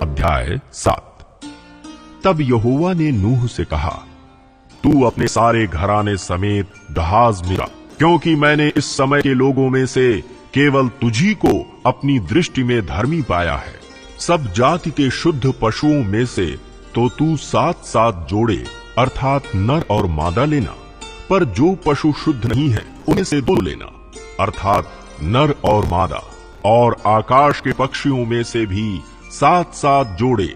अध्याय 7। तब यहोवा ने नूह से कहा, तू अपने सारे घराने समेत जहाज में जा, क्योंकि मैंने इस समय के लोगों में से केवल तुझी को अपनी दृष्टि में धर्मी पाया है। सब जाति के शुद्ध पशुओं में से तो तू 7-7 जोड़े अर्थात नर और मादा लेना, पर जो पशु शुद्ध नहीं है उनमें से 2 लेना अर्थात नर और मादा। और आकाश के पक्षियों में से भी 7-7 जोड़े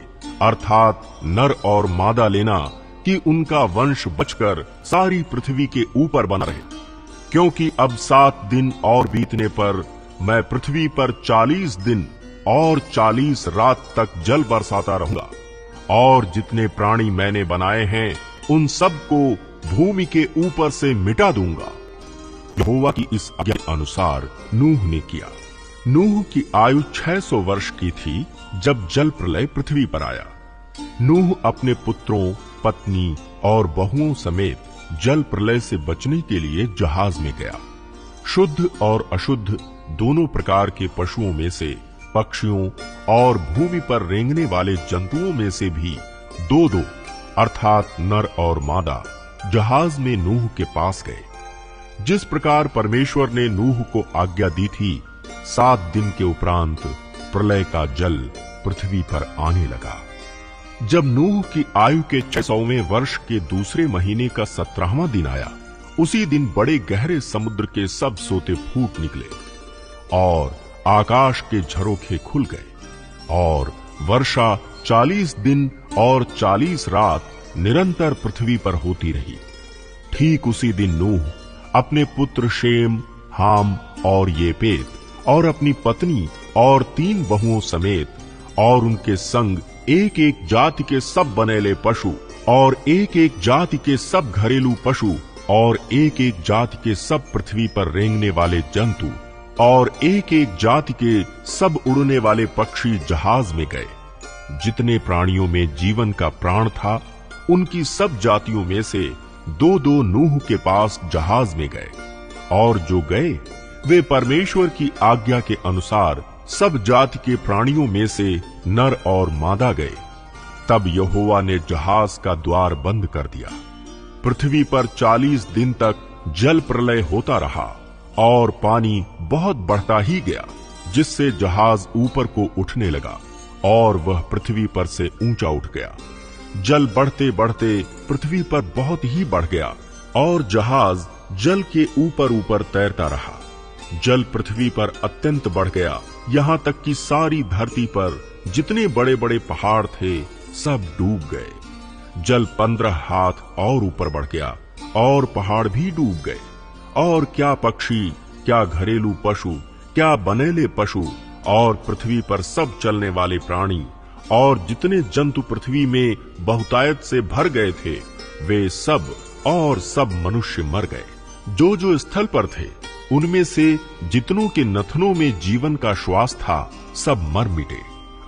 अर्थात नर और मादा लेना, कि उनका वंश बचकर सारी पृथ्वी के ऊपर बना रहे। क्योंकि अब 7 दिन और बीतने पर मैं पृथ्वी पर 40 दिन और 40 रात तक जल बरसाता रहूंगा, और जितने प्राणी मैंने बनाए हैं उन सब को भूमि के ऊपर से मिटा दूंगा। यहोवा की इस आज्ञा के अनुसार नूह ने किया। नूह की आयु 600 वर्ष की थी जब जल प्रलय पृथ्वी पर आया। नूह अपने पुत्रों, पत्नी और बहुओं समेत जल प्रलय से बचने के लिए जहाज में गया। शुद्ध और अशुद्ध दोनों प्रकार के पशुओं में से, पक्षियों और भूमि पर रेंगने वाले जंतुओं में से भी 2-2 अर्थात नर और मादा जहाज में नूह के पास गए। जिस प्रकार परमेश्वर ने नूह को आज्ञा दी थी, 7 दिन के उपरांत प्रलय का जल पृथ्वी पर आने लगा। जब नूह की आयु के 600वें वर्ष के दूसरे महीने का 17वां दिन आया, उसी दिन बड़े गहरे समुद्र के सब सोते फूट निकले और आकाश के झरोखे खुल गए, और वर्षा 40 दिन और 40 रात निरंतर पृथ्वी पर होती रही। ठीक उसी दिन नूह अपने पुत्र शेम, हाम और येपेत और अपनी पत्नी और 3 बहुओं समेत और उनके संग एक-एक जाति के सब बनेले पशु और एक-एक जाति के सब घरेलू पशु और एक-एक जाति के सब पृथ्वी पर रेंगने वाले जंतु और एक-एक जाति के सब उड़ने वाले पक्षी जहाज में गए। जितने प्राणियों में जीवन का प्राण था, उनकी सब जातियों में से 2-2 नूह के पास जहाज में गए, और जो गए वे परमेश्वर की आज्ञा के अनुसार सब जाति के प्राणियों में से नर और मादा गए। तब यहोवा ने जहाज का द्वार बंद कर दिया। पृथ्वी पर 40 दिन तक जल प्रलय होता रहा, और पानी बहुत बढ़ता ही गया, जिससे जहाज ऊपर को उठने लगा, और वह पृथ्वी पर से ऊंचा उठ गया। जल बढ़ते बढ़ते पृथ्वी पर बहुत ही बढ़ गया, और जहाज जल के ऊपर ऊपर तैरता रहा। जल पृथ्वी पर अत्यंत बढ़ गया, यहाँ तक कि सारी धरती पर जितने बड़े बड़े पहाड़ थे सब डूब गए। जल 15 हाथ और ऊपर बढ़ गया, और पहाड़ भी डूब गए। और क्या पक्षी, क्या घरेलू पशु, क्या बनेले पशु और पृथ्वी पर सब चलने वाले प्राणी और जितने जंतु पृथ्वी में बहुतायत से भर गए थे, वे सब और सब मनुष्य मर गए। जो जो स्थल पर थे, उनमें से जितनों के नथनों में जीवन का श्वास था, सब मर मिटे।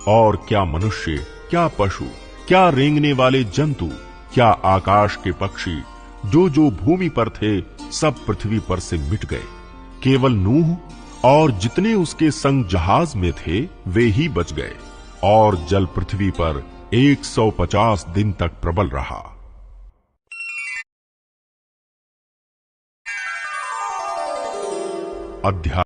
और क्या मनुष्य, क्या पशु, क्या रेंगने वाले जंतु, क्या आकाश के पक्षी, जो जो भूमि पर थे, सब पृथ्वी पर से मिट गए। केवल नूह और जितने उसके संग जहाज में थे, वे ही बच गए। और जल पृथ्वी पर 150 दिन तक प्रबल रहा। अध्याय